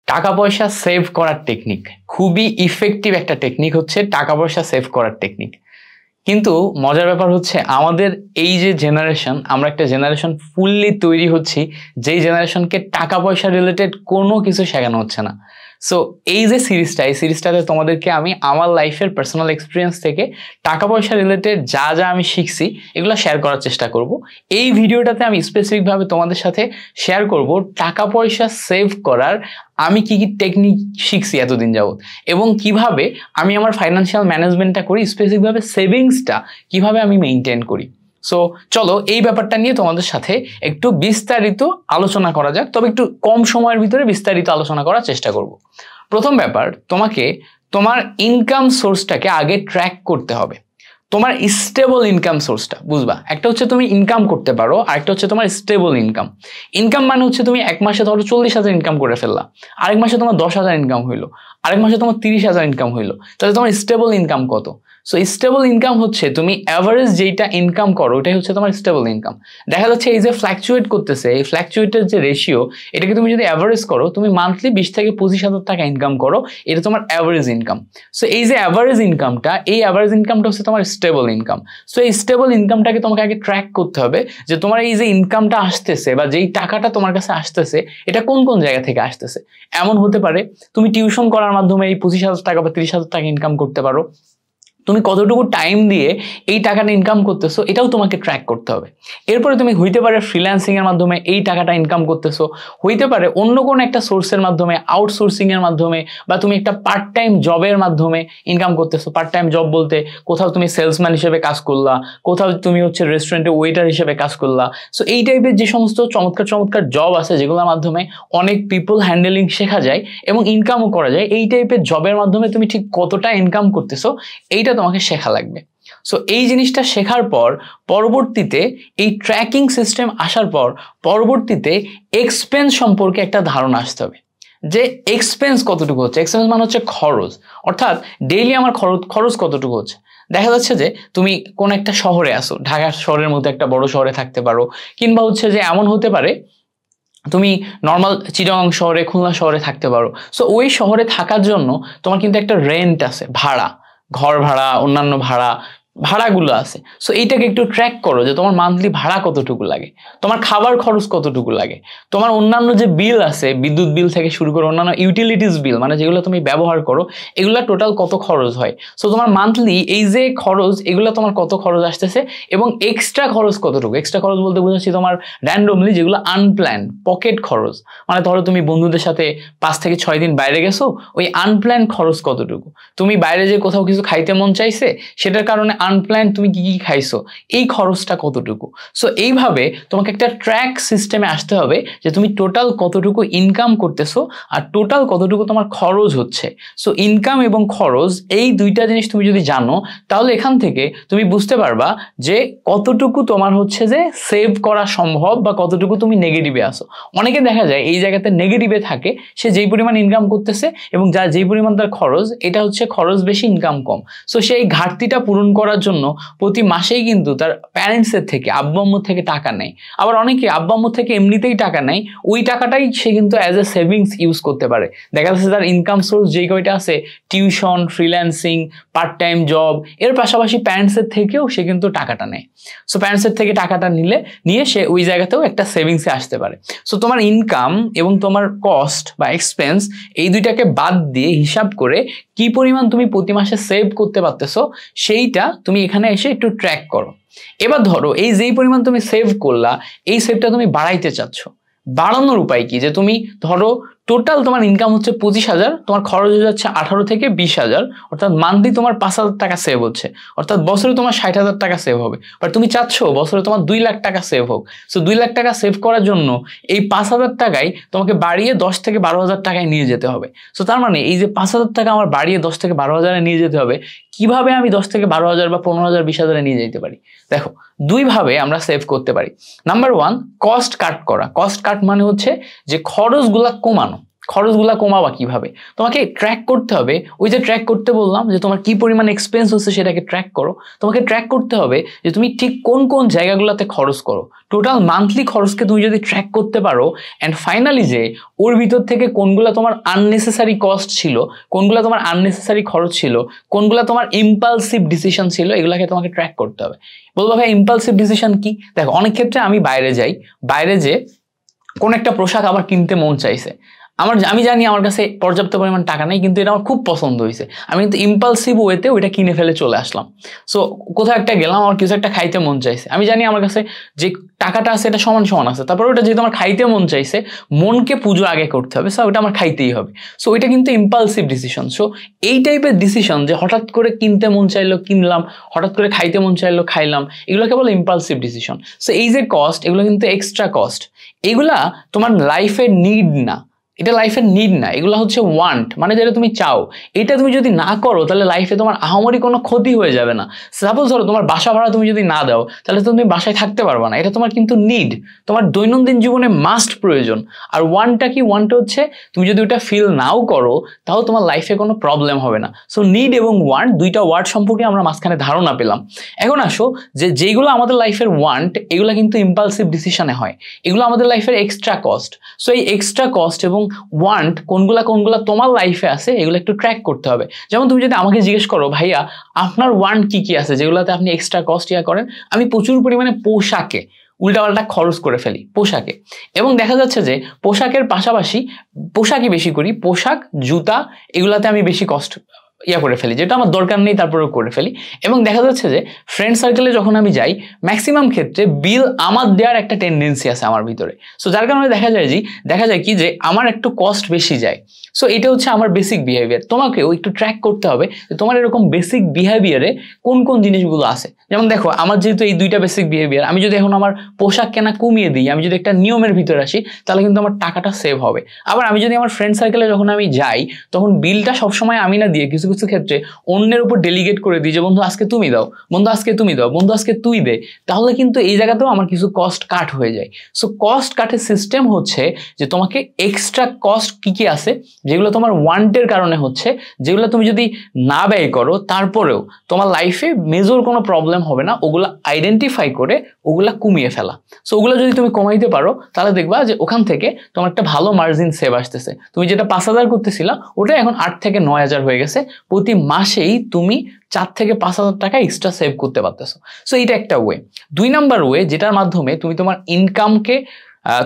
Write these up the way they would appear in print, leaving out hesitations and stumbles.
টাকা পয়সা সেভ করার টেকনিক, খুবই ইফেক্টিভ একটা টেকনিক হচ্ছে টাকা পয়সা সেভ করার টেকনিক। কিন্তু মজার ব্যাপার হচ্ছে আমাদের এই যে জেনারেশন, আমরা একটা জেনারেশন ফুললি তৈরি হচ্ছি যেই জেনারেশনকে টাকা পয়সা রিলেটেড কোনো কিছু শেখানো হচ্ছে না। সো এই যে এই সিরিজটাতে তোমাদেরকে আমি আমার লাইফের পার্সোনাল এক্সপিরিয়েন্স থেকে টাকা পয়সা রিলেটেড যা যা আমি শিখছি এগুলো শেয়ার করার চেষ্টা করব। এই ভিডিওটাতে আমি স্পেসিফিকভাবে তোমাদের সাথে শেয়ার করব টাকা পয়সা সেভ করার আমি কি কি টেকনিক শিখছি এতদিন যাবত, এবং কিভাবে আমি আমার ফাইন্যান্সিয়াল ম্যানেজমেন্টটা করি, স্পেসিফিকভাবে সেভিংসটা কিভাবে আমি মেইনটেইন করি। সো চলো এই ব্যাপারটা নিয়ে তোমাদের সাথে একটু বিস্তারিত আলোচনা করা যাক, তবে একটু কম সময়ের ভিতরে বিস্তারিত আলোচনা করার চেষ্টা করব। প্রথম ব্যাপার, তোমাকে তোমার ইনকাম সোর্সটাকে আগে ট্র্যাক করতে হবে। তোমার স্টেবল ইনকাম সোর্সটা বুঝবা। একটা হচ্ছে তুমি ইনকাম করতে পারো, আরেকটা হচ্ছে তোমার স্টেবল ইনকাম। ইনকাম মানে হচ্ছে তুমি এক মাসে ধরো 40,000 ইনকাম করে ফেললা, আরেক মাসে তোমার 10,000 ইনকাম হইলো, আরেক মাসে তোমার 30,000 ইনকাম হইলো, তাহলে তোমার স্টেবল ইনকাম কত? সো স্টেবল ইনকাম হচ্ছে তুমি অ্যাভারেজ যেটা ইনকাম করো ওটাই হচ্ছে তোমার স্টেবল ইনকাম। দেখা যাচ্ছে এই যে ফ্ল্যাকচুয়েট করতেছে, এই ফ্ল্যাকচুয়েটের যে রেশিও, এটাকে তুমি যদি অ্যাভারেজ করো, তুমি মান্থলি 20 থেকে 25,000 টাকা ইনকাম করো, এটা তোমার অ্যাভারেজ ইনকাম। সো এই যে অ্যাভারেজ ইনকামটা, এই অ্যাভারেজ ইনকামটা হচ্ছে তোমার স্টেবল ইনকাম। সো এই স্টেবল ইনকামটাকে তোমাকে আগে ট্র্যাক করতে হবে যে তোমার এই যে ইনকামটা আসতেছে বা যেই টাকাটা তোমার কাছে আসতেছে এটা কোন কোন জায়গা থেকে আসতেছে। এমন হতে পারে তুমি টিউশন করার মাধ্যমে এই 25,000 টাকা বা 30,000 টাকা ইনকাম করতে পারো, তুমি কতটুকু টাইম দিয়ে এই টাকাটা ইনকাম করতেছো এটাও তোমাকে ট্র্যাক করতে হবে। এরপরে তুমি হইতে পারে ফ্রিল্যান্সিং এর মাধ্যমে এই টাকাটা ইনকাম করতেছো, হইতে পারে অন্য কোনো একটা সোর্সের মাধ্যমে, আউটসোর্সিং এর মাধ্যমে, বা তুমি একটা পার্ট টাইম জবের মাধ্যমে ইনকাম করতেছো। পার্ট টাইম জব বলতে কোথাও তুমি সেলসম্যান হিসেবে কাজ করলা, কোথাও তুমি হচ্ছে রেস্টুরেন্টে ওয়েটার হিসেবে কাজ করলা। সো এই টাইপের যে সমস্ত চমৎকার চমৎকার জব আছে যেগুলোর মাধ্যমে অনেক পিপল হ্যান্ডেলিং শেখা যায় এবং ইনকামও করা যায়, এই টাইপের জবের মাধ্যমে তুমি ঠিক কতটা ইনকাম করতেছো এইটা তোমাকে শেখা লাগবে। সো এই জিনিসটা শেখার পর পরবর্তীতে এই ট্র্যাকিং সিস্টেম আসার পর পরবর্তীতে এক্সপেন্স সম্পর্কে একটা ধারণা আসতে হবে যে এক্সপেন্স কতটুকু হচ্ছে। এক্সপেন্স মানে হচ্ছে খরচ, অর্থাৎ ডেইলি আমার খরচ কতটুকু হচ্ছে। দেখা যাচ্ছে যে তুমি কোন একটা শহরে আসো, ঢাকা শহরের মধ্যে একটা বড় শহরে থাকতে পারো, কিংবা হচ্ছে যে এমন হতে পারে তুমি নর্মাল চিটাগং শহরে, খুলনা শহরে থাকতে পারো। সো ওই শহরে থাকার জন্য তোমার কিন্তু একটা রেন্ট আছে, ভাড়া, ঘর ভাড়া, অন্যান্য ভাড়াগুলো আছে। সো এইটাকে একটু ট্র্যাক করো যে তোমার মান্থলি ভাড়া কতটুকু লাগে, তোমার খাবার খরচ কতটুকু লাগে, তোমার অন্যান্য যে বিল আছে, বিদ্যুৎ বিল থেকে শুরু করে অন্যান্য ইউটিলিটিস বিল মানে যেগুলো তুমি ব্যবহার করো, এগুলা টোটাল কত খরচ হয়। সো তোমার মান্থলি এই যে খরচ, এগুলো তোমার কত খরচ আসতেছে এবং এক্সট্রা খরচ কতটুকু। এক্সট্রা খরচ বলতে বোঝাচ্ছি তোমার র্যান্ডমলি যেগুলো আনপ্ল্যান পকেট খরচ, মানে ধরো তুমি বন্ধুদের সাথে 5 থেকে 6 দিন বাইরে গেছো, ওই আনপ্ল্যান খরচ কতটুকু। তুমি বাইরে যে কোথাও কিছু খাইতে মন চাইছে, সেটার কারণে আনপ্ল্যান তুমি কি কি খাইছো, এই খরচটা কতটুকু। সো এইভাবে তোমাকে একটা ট্র্যাক সিস্টেমে আসতে হবে যে তুমি টোটাল কতটুকু ইনকাম করতেছো আর টোটাল কতটুকু তোমার খরচ হচ্ছে। সো ইনকাম এবং খরচ এই দুইটা জিনিস তুমি যদি জানো, তাহলে এখান থেকে তুমি বুঝতে পারবা যে কতটুকু তোমার হচ্ছে যে সেভ করা সম্ভব বা কতটুকু তুমি নেগেটিভে আসো। অনেকে দেখা যায় এই জায়গাতে নেগেটিভে থাকে, সে যেই পরিমাণ ইনকাম করতেছে এবং যেই পরিমাণ তার খরচ, এটা হচ্ছে খরচ বেশি ইনকাম কম। সো সেই ঘাটতিটা পূরণ করার জন্য প্রতি মাসেই কিন্তু তার প্যারেন্টসের থেকে, আব্বু আম্মু থেকে টাকা নেয়। আবার অনেকে আব্বু আম্মু থেকে এমনিতেই টাকা নেয়, ওই টাকাটাই সে কিন্তু অ্যাজ এ সেভিংস ইউজ করতে পারে। দেখা যাচ্ছে তার ইনকাম সোর্স যেই কয়টা আছে, tuition, freelancing, part time job, এর পাশাপাশি প্যারেন্টসের থেকেও সে কিন্তু টাকাটা নেয়। সো প্যারেন্টসের থেকে টাকাটা নিয়ে সে ওই জায়গাতেও একটা সেভিংসে আসতে পারে। সো তোমার ইনকাম এবং তোমার কস্ট বা এক্সপেন্স এই দুইটাকে বাদ দিয়ে হিসাব করে কি পরিমাণ তুমি প্রতি মাসে সেভ করতে পারতেছো সেইটা তুমি এখানে এসে একটু ট্র্যাক করো। এবার ধরো এই যেই পরিমাণ তুমি সেভ করলা, এই সেভটা তুমি বাড়াইতে চাচ্ছ। বাড়ানোর উপায় কি, যে তুমি ধরো টোটাল তোমার ইনকাম হচ্ছে 25,000, তোমার খরচ হয়ে যাচ্ছে 18 থেকে 20,000, অর্থাৎ মান্থলি তোমার 5,000 টাকা সেভ হচ্ছে, অর্থাৎ বছরে তোমার 60,000 টাকা সেভ হবে। বাট তুমি চাচ্ছ বছরে তোমার 2 লাখ টাকা সেভ হোক। সো 2 লাখ টাকা সেভ করার জন্য এই 5,000 টাকায় তোমাকে বাড়িয়ে 10 থেকে 12,000 টাকায় নিয়ে যেতে হবে। সো তার মানে এই যে 5,000 টাকা আমার বাড়িয়ে 10 থেকে 12,000-এ নিয়ে যেতে হবে, কিভাবে আমি 10 থেকে 12,000 বা 15,000, 20,000-এ নিয়ে যেতে পারি? দেখো, দুইভাবে আমরা সেভ করতে পারি। নাম্বার 1, কস্ট কাট করা। কস্ট কাট মানে হচ্ছে যে খরচগুলা কমানো। খরচগুলা কমাবা কিভাবে? তোমাকে ট্র্যাক করতে হবে। ওই যে ট্র্যাক করতে বললাম যে তোমার কি পরিমাণ এক্সপেন্স হচ্ছে সেটাকে ট্র্যাক করো। তোমাকে ট্র্যাক করতে হবে যে তুমি ঠিক কোন কোন জায়গাগুলোতে খরচ করো। টোটাল মান্থলি খরচকে তুমি যদি ট্র্যাক করতে পারো, অ্যান্ড ফাইনালি যে ওর ভিতর থেকে কোনগুলা তোমার আননেসেসারি কস্ট ছিল, কোনগুলা তোমার আননেসেসারি খরচ ছিল, কোনগুলা তোমার ইম্পালসিভ ডিসিশন ছিল, এগুলাকে তোমাকে ট্র্যাক করতে হবে। বলবো ভাই ইম্পালসিভ ডিসিশন কি? দেখো অনেক ক্ষেত্রে আমি বাইরে যাই, বাইরে যে কোন একটা পোশাক আমার কিনতে মন চাইছে, আমি জানি আমার কাছে পর্যাপ্ত পরিমাণ টাকা নেই, কিন্তু এটা আমার খুব পছন্দ হয়েছে, আমি কিন্তু ইম্পালসিভ ওয়েতে ওইটা কিনে ফেলে চলে আসলাম। সো কোথাও একটা গেলাম, আমার কিছু একটা খাইতে মন চাইছে, আমি জানি আমার কাছে যে টাকাটা আছে এটা সমান সমান আছে, তারপর ওটা যেহেতু আমার খাইতে মন চাইছে, মনকে পুজো আগে করতে হবে, সো ওটা আমার খাইতেই হবে। সো ওইটা কিন্তু ইম্পালসিভ ডিসিশন। সো এই টাইপের ডিসিশন যে হঠাৎ করে কিনতে মন চাইলো কিনলাম, হঠাৎ করে খাইতে মন চাইলো খাইলাম, এগুলোকে বলে ইম্পালসিভ ডিসিশন। সো এই যে কস্ট, এগুলো কিন্তু এক্সট্রা কস্ট, এগুলা তোমার লাইফের নিড না, এটা লাইফের নিড না, এগুলো হচ্ছে ওয়ান্ট, মানে যেটা তুমি চাও। এটা তুমি যদি না করো তাহলে লাইফে তোমার আহামরি কোনো ক্ষতি হয়ে যাবে না। সাপোজ ধরো তোমার বাসা ভাড়া তুমি যদি না দাও তাহলে তুমি বাসায় থাকতে পারবে না, এটা তোমার কিন্তু নিড, তোমার দৈনন্দিন জীবনে মাস্ট প্রয়োজন। আর ওয়ান্টটা কি? ওয়ান্টটা হচ্ছে তুমি যদি ওটা ফিল নাও করো তাও তোমার লাইফে কোনো প্রবলেম হবে না। সো নিড এবং ওয়ান্ট দুইটা ওয়ার্ড সম্পর্কে আমরা মাঝখানে ধারণা পেলাম। এখন আসো যে যেগুলো আমাদের লাইফের ওয়ান্ট, এগুলো কিন্তু ইম্পালসিভ ডিসিশনে হয়, এগুলো আমাদের লাইফের এক্সট্রা কস্ট। সো এই এক্সট্রা কস্ট এবং ওয়ান্ট কোনগুলা কোনগুলা তোমার লাইফে আছে এগুলো একটু ট্র্যাক করতে হবে। যেমন তুমি যদি আমাকে জিজ্ঞেস করো ভাইয়া আপনার ওয়ান্ট কি কি আছে যেগুলোতে আপনি এক্সট্রা কস্ট করেন, আমি প্রচুর পরিমাণে পোশাকে উল্টাপাল্টা খরচ করে ফেলি, পোশাকে। এবং দেখা যাচ্ছে যে পোশাকের পাশাপাশি পোশাকই বেশি করি, পোশাক জুতা এগুলাতে আমি বেশি কষ্ট করে ফেলি, যেটা আমার দরকার নেই তারপরেও করে ফেলি। এবং দেখা যাচ্ছে যে ফ্রেন্ড সার্কেলে যখন আমি যাই ম্যাক্সিমাম ক্ষেত্রে বিল আমার দেওয়ার একটা টেন্ডেন্সি আছে আমার ভিতরে। সো যার কারণে দেখা যায় কি যে আমার একটু কস্ট বেশি যায়। সো এটা হচ্ছে আমার বেসিক বিহেভিয়ার। তোমাকেও একটু ট্র্যাক করতে হবে যে তোমার এরকম বেসিক বিহেভিয়ারে কোন কোন জিনিসগুলো আছে। যেমন দেখো আমার যেহেতু এই দুইটা বেসিক বিহেভিয়ার, আমি যদি এখন আমার পোশাক কেনা কমিয়ে দিই, আমি যদি একটা নিয়মের ভিতরে আসি, তাহলে কিন্তু আমার টাকাটা সেভ হবে। আবার আমি যদি আমার ফ্রেন্ড সার্কেলে যখন আমি যাই তখন বিলটা সবসময় আমি না দিয়ে কিছু কিছু ক্ষেত্রে অন্যের উপর ডেলিগেট করে দিই যে বন্ধু আজকে তুমি দাও, বন্ধু আজকে তুমি দাও, বন্ধু আজকে তুই দে, তাহলে কিন্তু এই জায়গাতেও আমার কিছু কস্ট কাট হয়ে যায়। সো কস্ট কাটের সিস্টেম হচ্ছে যে তোমাকে এক্সট্রা কস্ট কি কি আছে যেগুলো তোমার ওয়ান্টের কারণে হচ্ছে, যেগুলো তুমি যদি না ব্যয় করো তারপরেও তোমার লাইফে মেজর কোনো প্রবলেম হবে না, ওগুলো আইডেন্টিফাই করে ওগুলা কমিয়ে ফেলা। সো ওগুলো যদি তুমি কমাইতে পারো তাহলে দেখবা যে ওখান থেকে তোমার একটা ভালো মার্জিন সেভ আসতেছে। তুমি যেটা 5,000 করতেছিলা ওটা এখন 8 থেকে 9,000 হয়ে গেছে, প্রতি মাসেই তুমি 4 থেকে 5,000 টাকা এক্সট্রা সেভ করতে পারতেছো। সো এটা একটা ওয়ে। 2 নাম্বার ওয়ে যেটার মাধ্যমে তুমি তোমার ইনকামকে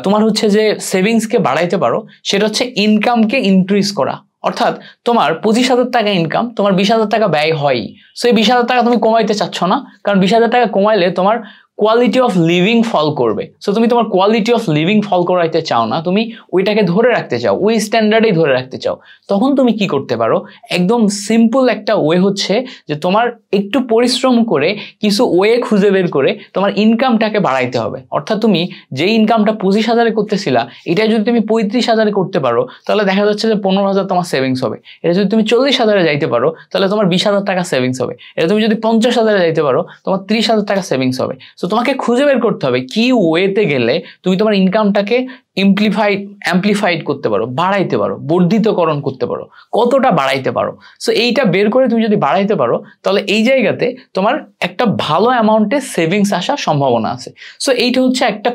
তোমার হচ্ছে যে সেভিংসকে বাড়াইতে পারো, সেটা হচ্ছে ইনকামকে ইনক্রিজ করা। অর্থাৎ তোমার 25,000 টাকা ইনকাম, তোমার 20,000 টাকা ব্যয় হয়। সো এই 20,000 টাকা তুমি কমাইতে চাচ্ছ না, কারণ 20,000 টাকা কমাইলে তোমার কোয়ালিটি অফ লিভিং ফল করবে। সো তুমি তোমার কোয়ালিটি অফ লিভিং ফল করাইতে চাও না, তুমি ওইটাকে ধরে রাখতে চাও, ওই স্ট্যান্ডার্ডেই ধরে রাখতে চাও। তখন তুমি কি করতে পারো? একদম সিম্পল একটা ওয়ে হচ্ছে যে তোমার একটু পরিশ্রম করে কিছু ওয়ে খুঁজে বের করে তোমার ইনকামটাকে বাড়াইতে হবে। অর্থাৎ তুমি যে ইনকামটা 25,000 করতেছিলা এটা যদি তুমি 35,000 করতে পারো তাহলে দেখা যাচ্ছে যে 15,000 তোমার সেভিংস হবে। এটা যদি তুমি 40,000 যাইতে পারো তাহলে তোমার 20,000 টাকা সেভিংস হবে। এটা তুমি যদি 50,000 যাইতে পারো তোমার 30,000 টাকা সেভিংস হবে। সো তোমাকে খুঁজে বের করতে হবে কি ওয়েতে গেলে তুমি তোমার ইনকামটাকে অ্যাম্প্লিফাইড করতে পারো, বাড়াইতে পারো, বর্ধিতকরণ করতে পারো, কতটা বাড়াইতে পারো। সো এইটা বের করে তুমি যদি বাড়াইতে পারো তাহলে এই জায়গাতে তোমার একটা ভালো অ্যামাউন্টে সেভিংস আসার সম্ভাবনা আছে। সো এইটা হচ্ছে একটা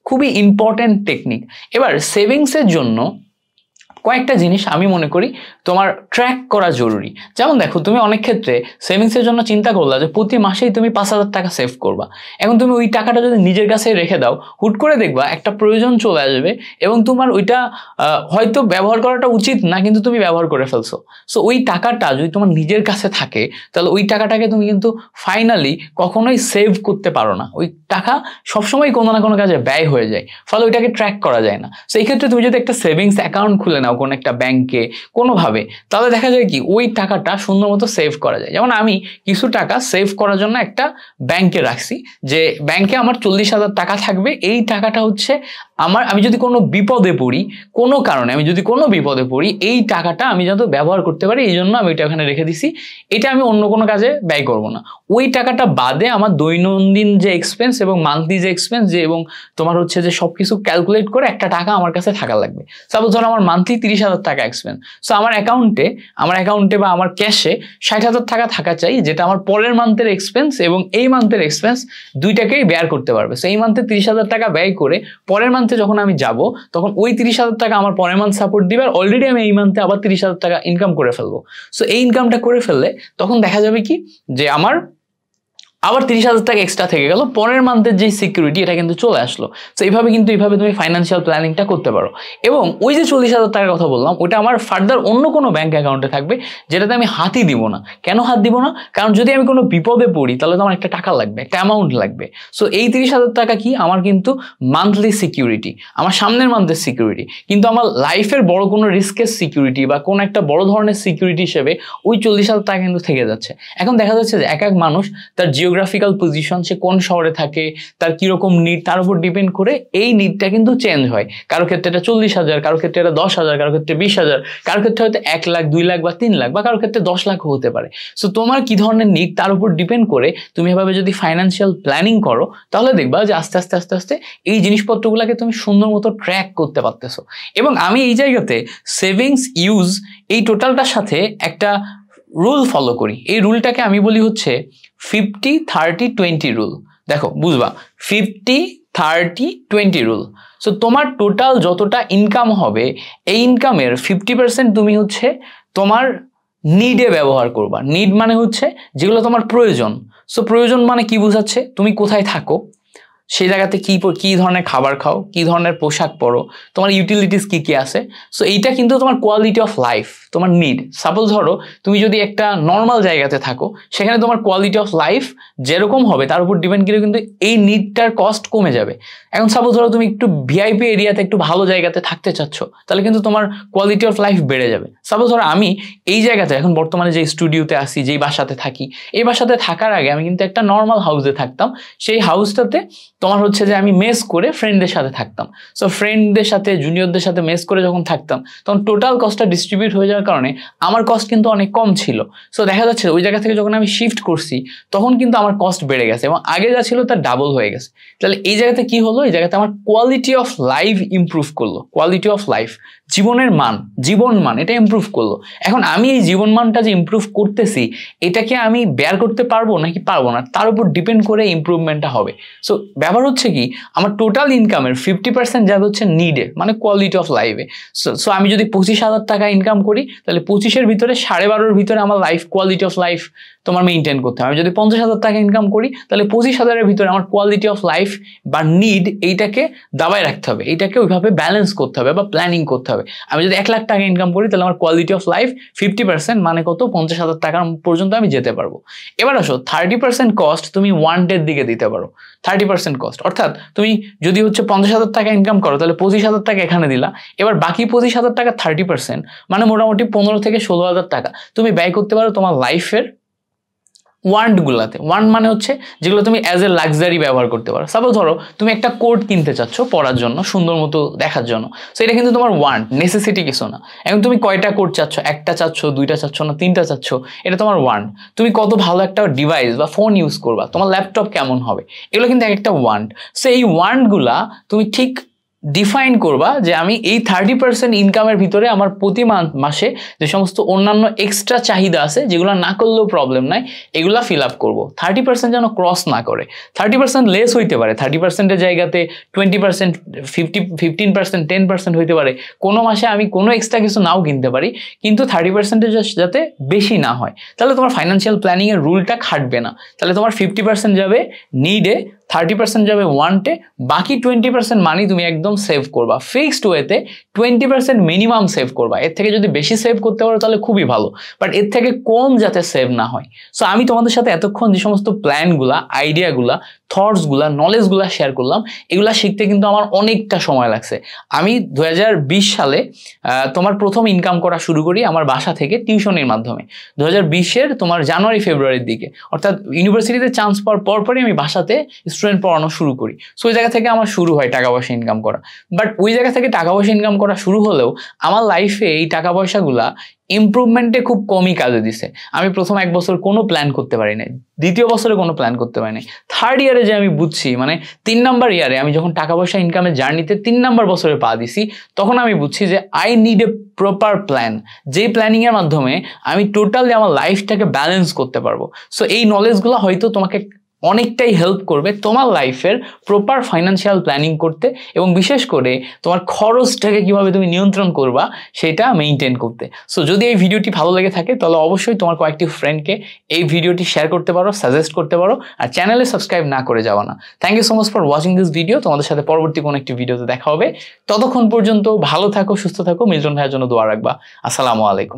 খুবই ইম্পর্টেন্ট টেকনিক। এবার সেভিংসের জন্য কয়েকটা জিনিস আমি মনে করি তোমার ট্র্যাক করা জরুরি। যেমন দেখো তুমি অনেক ক্ষেত্রে সেভিংসের জন্য চিন্তা করলা যে প্রতি মাসেই তুমি 5,000 টাকা সেভ করবা। এখন তুমি ওই টাকাটা যদি নিজের কাছে রেখে দাও, হুট করে দেখবা একটা প্রয়োজন চলে আসবে এবং তোমার ওইটা হয়তো ব্যবহার করাটা উচিত না, কিন্তু তুমি ব্যবহার করে ফেলছো। সো ওই টাকাটা যদি তোমার নিজের কাছে থাকে তাহলে ওই টাকাটাকে তুমি কিন্তু ফাইনালি কখনোই সেভ করতে পারো না। ওই টাকা সবসময় কোনো না কোনো কাজে ব্যয় হয়ে যায়, ফলে ওইটাকে ট্র্যাক করা যায় না। সো এই ক্ষেত্রে তুমি যদি একটা সেভিংস অ্যাকাউন্ট খুলে নাও কোনো একটা ব্যাংকে কোনোভাবে, তাহলে দেখা যায় কি ওই টাকাটা সুন্দর মতো সেভ করা যায়। যেমন আমি কিছু টাকা সেভ করার জন্য একটা ব্যাংকে রাখছি, যে ব্যাংকে আমার 40,000 টাকা থাকবে, এই টাকাটা হচ্ছে আমি যদি কোনো বিপদে পড়ি, কোনো কারণে আমি যদি কোনো বিপদে পড়ি, এই টাকাটা আমি যাতে ব্যবহার করতে পারি এই জন্য আমি এটা ওখানে রেখে দিছি। এটা আমি অন্য কোনো কাজে ব্যয় করব না। ওই টাকাটা বাদে আমার দৈনন্দিন যে এক্সপেন্স এবং মান্থলি যে এক্সপেন্স যে এবং তোমার হচ্ছে যে সবকিছু ক্যালকুলেট করে একটা টাকা আমার কাছে থাকা লাগবে। সাপোজ ধরো আমার মান্থলি 30,000 টাকা এক্সপেন্স, সো আমার অ্যাকাউন্টে বা আমার ক্যাশে 60,000 টাকা থাকা চাই, যেটা আমার পরের মান্থের এক্সপেন্স এবং এই মান্থের এক্সপেন্স দুইটাকেই বেয়ার করতে পারবে। সো এই মান্থে 30,000 টাকা ব্যয় করে পরের মান্থে যখন আমি যাব তখন ওই 30,000 টাকা আমার পরের মান্থ সাপোর্ট দিবে, আর অলরেডি আমি এই মান্থে আবার 30,000 টাকা ইনকাম করে ফেলবো। সো এই ইনকামটা করে ফেললে তখন দেখা যাবে কি যে আমার আবার 30,000 টাকা এক্সট্রা থেকে গেল, পরের মান্থের যে সিকিউরিটি এটা কিন্তু চলে আসলো। তো এইভাবে তুমি ফাইন্যান্সিয়াল প্ল্যানিংটা করতে পারো। এবং ওই যে 40,000 টাকার কথা বললাম ওটা আমার ফার্দার অন্য কোনো ব্যাংক অ্যাকাউন্টে থাকবে, যেটাতে আমি হাতই দিব না। কেন হাত দিব না? কারণ যদি আমি কোনো বিপদে পড়ি তাহলে তো আমার একটা টাকা লাগবে, একটা অ্যামাউন্ট লাগবে। সো এই 30,000 টাকা কি আমার কিন্তু মান্থলি সিকিউরিটি, আমার সামনের মান্থের সিকিউরিটি, কিন্তু আমার লাইফের বড় কোনো রিস্কের সিকিউরিটি বা কোনো একটা বড় ধরনের সিকিউরিটি হিসেবে ওই 40,000 টাকা কিন্তু থেকে যাচ্ছে। এখন দেখা যাচ্ছে যে এক মানুষ তার জিওগ্রাফিক্যাল পজিশন, সে কোন শহরে থাকে, তার কিরকম নিড, তার উপর ডিপেন্ড করে এই নিডটা কিন্তু চেঞ্জ হয়। কারো ক্ষেত্রে এটা 40,000, কারো ক্ষেত্রে এটা 10,000, কারো ক্ষেত্রে 20,000, কারো ক্ষেত্রে হয়তো 1 লাখ, 2 লাখ বা 3 লাখ, বা কারো ক্ষেত্রে 10 লাখও হতে পারে। সো তোমার কি ধরনের নিড তার উপর ডিপেন্ড করে তুমি এভাবে যদি ফাইন্যান্সিয়াল প্ল্যানিং করো তাহলে দেখবা যে আস্তে আস্তে এই জিনিসপত্রগুলোকে তুমি সুন্দর মতো ট্র্যাক করতে পারতেছো। এবং আমি এই জায়গাতে সেভিংস ইউজ এই টোটালটার সাথে একটা রুল ফলো করি। এই রুলটাকে আমি বলি হচ্ছে 50-30-20 রুল। দেখো বুঝবা, 50-30-20 রুল। সো তোমার টোটাল যতটা ইনকাম হবে এই ইনকামের 50% তুমি হচ্ছে তোমার নিডে ব্যবহার করবা। নিড মানে হচ্ছে যেগুলো তোমার প্রয়োজন। সো প্রয়োজন মানে কি বোঝাচ্ছে? তুমি কোথায় থাকো, সেই জায়গাতে কি ধরনের খাবার খাও, কি ধরনের পোশাক পরো, তোমার ইউটিলিটিস কি কি আছে। সো এইটা কিন্তু তোমার কোয়ালিটি অফ লাইফ, তোমার নিড। সাপোজ ধরো তুমি যদি একটা নর্মাল জায়গাতে থাকো, সেখানে তোমার কোয়ালিটি অফ লাইফ যেরকম হবে তার উপর ডিপেন্ড করে কিন্তু এই নিডটার কস্ট কমে যাবে। এখন সাপোজ ধরো তুমি একটু ভিআইপি এরিয়াতে একটু ভালো জায়গাতে থাকতে চাচ্ছ, তাহলে কিন্তু তোমার কোয়ালিটি অফ লাইফ বেড়ে যাবে। সাপোজ ধরো আমি এই জায়গাতে এখন বর্তমানে যে স্টুডিওতে আসি, যেই বাসাতে থাকি, এই বাসাতে থাকার আগে আমি কিন্তু একটা নর্মাল হাউসে থাকতাম। সেই হাউসটাতে তোমার হচ্ছে যে আমি মেস করে ফ্রেন্ডদের সাথে থাকতাম। সো ফ্রেন্ডদের সাথে, জুনিয়রদের সাথে মেস করে যখন থাকতাম তখন টোটাল কস্টটা ডিস্ট্রিবিউট হয়ে যাওয়ার কারণে আমার কস্ট কিন্তু অনেক কম ছিল। সো দেখা যাচ্ছে ওই জায়গা থেকে যখন আমি শিফট করছি তখন কিন্তু আমার কস্ট বেড়ে গেছে এবং আগে যা ছিল তার ডাবল হয়ে গেছে। তাহলে এই জায়গাতে কি হলো? এই জায়গাতে আমার কোয়ালিটি অফ লাইফ ইমপ্রুভ করলো। কোয়ালিটি অফ লাইফ, জীবনের মান, জীবন মান, এটা ইমপ্রুভ করলো। এখন আমি এই জীবন মানটা যে ইমপ্রুভ করতেছি এটাকে আমি বেয়ার করতে পারবো নাকি পারবো না তার উপর ডিপেন্ড করে ইমপ্রুভমেন্টটা হবে। সো ব্যাপার হচ্ছে কি, আমার টোটাল ইনকামের 50% যাবে হচ্ছে নিডে, মানে কোয়ালিটি অফ লাইফে। সো আমি যদি 25,000 টাকা ইনকাম করি তাহলে 25-এর ভিতরে 12.5-এর ভিতরে আমার লাইফ কোয়ালিটি অফ লাইফ তোমার মেইনটেইন করতে হবে। আমি যদি 50,000 টাকা ইনকাম করি তাহলে 25,000-এর ভিতরে আমার কোয়ালিটি অফ লাইফ বা নিড এইটাকে দাবায় রাখতে হবে, এইটাকে ওইভাবে ব্যালেন্স করতে হবে বা প্ল্যানিং করতে হবে। আমি যদি 1 লাখ টাকা ইনকাম করি তাহলে আমার কোয়ালিটি অফ লাইফ 50% মানে কত? 50,000 টাকা পর্যন্ত আমি যেতে পারবো। এবার আসো 30% কস্ট তুমি ওয়ান্টের দিকে দিতে পারো। 30% কস্ট অর্থাৎ তুমি যদি হচ্ছে 50,000 টাকা ইনকাম করো তাহলে 25,000 টাকা এখানে দিলা, এবার বাকি 25,000 টাকা 30% মানে মোটামুটি 15,000-16,000 টাকা তুমি ব্যয় করতে পারো তোমার লাইফের ওয়ান্টগুলাতে। ওয়ান্ট মানে হচ্ছে যেগুলো তুমি অ্যাজ এ লাক্সারি ব্যবহার করতে পারো। সাপোজ ধরো তুমি একটা কোট কিনতে চাচ্ছ পরার জন্য, সুন্দর মতো দেখার জন্য, সো এটা কিন্তু তোমার ওয়ান্ট, নেসেসিটি কিছু না। এখন তুমি কয়টা কোট চাচ্ছ? একটা চাচ্ছ, 2টা চাচ্ছ না 3টা চাচ্ছ, এটা তোমার ওয়ান্ট। তুমি কত ভালো একটা ডিভাইস বা ফোন ইউজ করবা, তোমার ল্যাপটপ কেমন হবে, এগুলো কিন্তু একটা ওয়ান্ট। সো এই ওয়ান্টগুলা তুমি ঠিক ডিফাইন করবা যে আমি এই 30% ইনকামের ভিতরে আমার প্রতি মাসে যে সমস্ত অন্যান্য এক্সট্রা চাহিদা আছে যেগুলো না করলেও প্রবলেম নাই, এগুলা ফিল আপ করবো। 30% যেন ক্রস না করে। 30% লেস হইতে পারে, 30%-এর জায়গাতে 20%, 15%, 10% হইতে পারে। কোনো মাসে আমি কোনো এক্সট্রা কিছু নাও কিনতে পারি, কিন্তু 30% যাতে বেশি না হয়। তাহলে তোমার ফাইন্যান্সিয়াল প্ল্যানিংয়ের রুলটা খাটবে না। তাহলে তোমার 50% যাবে নিডে, 30% যাবে ওয়ান্টে, বাকি 20% মানি তুমি একদম সেভ করবা ফিক্সড ওয়েতে। 20% মিনিমাম সেভ করবা। এর থেকে যদি বেশি সেভ করতে পারো তাহলে খুবই ভালো, বাট এর থেকে কম যাতে সেভ না হয়। সো আমি তোমাদের সাথে এতক্ষণ যে সমস্ত প্ল্যানগুলা, আইডিয়াগুলা, থটসগুলা, নলেজগুলা শেয়ার করলাম, এগুলা শিখতে কিন্তু আমার অনেকটা সময় লাগছে। আমি 2020 সালে তোমার প্রথম ইনকাম করা শুরু করি আমার বাসা থেকে টিউশনের মাধ্যমে। 2020-এর তোমার জানুয়ারি ফেব্রুয়ারির দিকে, অর্থাৎ ইউনিভার্সিটিতে চান্স পাওয়ার পরপরই আমি বাসাতে স্টুডেন্ট পড়ানো শুরু করি। সো ওই জায়গা থেকে আমার শুরু হয় টাকা পয়সা ইনকাম করা। বাট ওই জায়গা থেকে টাকা পয়সা ইনকাম করা শুরু হলেও আমার লাইফে এই টাকা পয়সাগুলা ইমপ্রুভমেন্টে খুব কমই কাজে দিছে। আমি প্রথম 1 বছর কোনো প্ল্যান করতে পারি নাই, দ্বিতীয় বছরে কোনো প্ল্যান করতে পারি নাই, থার্ড ইয়ারে যে আমি বুঝছি, মানে 3 নাম্বার ইয়ারে আমি যখন টাকা পয়সা ইনকামের জার্নিতে 3 নাম্বার বছরে পা দিছি, তখন আমি বুঝছি যে I need a proper plan, যেই প্ল্যানিংয়ের মাধ্যমে আমি টোটালি আমার লাইফটাকে ব্যালেন্স করতে পারবো। সো এই নলেজগুলো হয়তো তোমাকে অনেকটাই হেল্প করবে তোমার লাইফের প্রপার ফাইন্যান্সিয়াল প্ল্যানিং করতে, এবং বিশেষ করে তোমার খরচটাকে কিভাবে তুমি নিয়ন্ত্রণ করবা সেটা মেইনটেইন করতে। সো যদি এই ভিডিওটি ভালো লেগে থাকে তাহলে অবশ্যই তোমার কয়েকটি ফ্রেন্ডকে এই ভিডিওটি শেয়ার করতে পারো, সাজেস্ট করতে পারো, আর চ্যানেলে সাবস্ক্রাইব না করে যাওয়া না। Thank you so much for watching this video. তোমাদের সাথে পরবর্তী কোনো একটি ভিডিওতে দেখা হবে। ততক্ষণ পর্যন্ত ভালো থাকো, সুস্থ থাকো, মিল্টন ভাইয়ের জন্য দোয়া রাখবা। আসসালামু আলাইকুম।